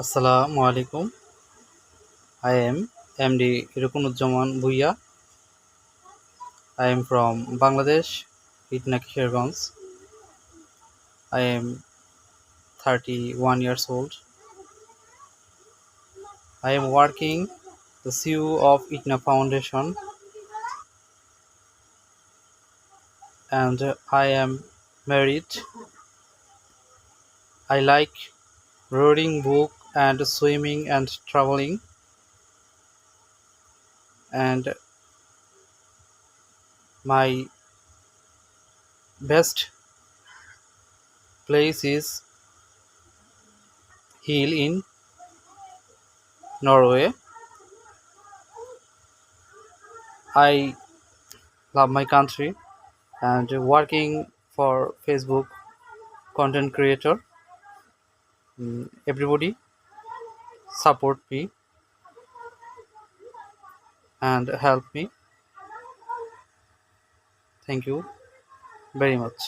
Assalamu alaikum. I am MD Irukunuzzaman Bhuiya. I am from Bangladesh, Itnakisharganj. I am 31 years old. I am working the CEO of Itna Foundation, and I am married. I like reading book and swimming and traveling, and my best place is Hill in Norway. I love my country and working for Facebook content creator. Everybody support me and help me. Thank you very much.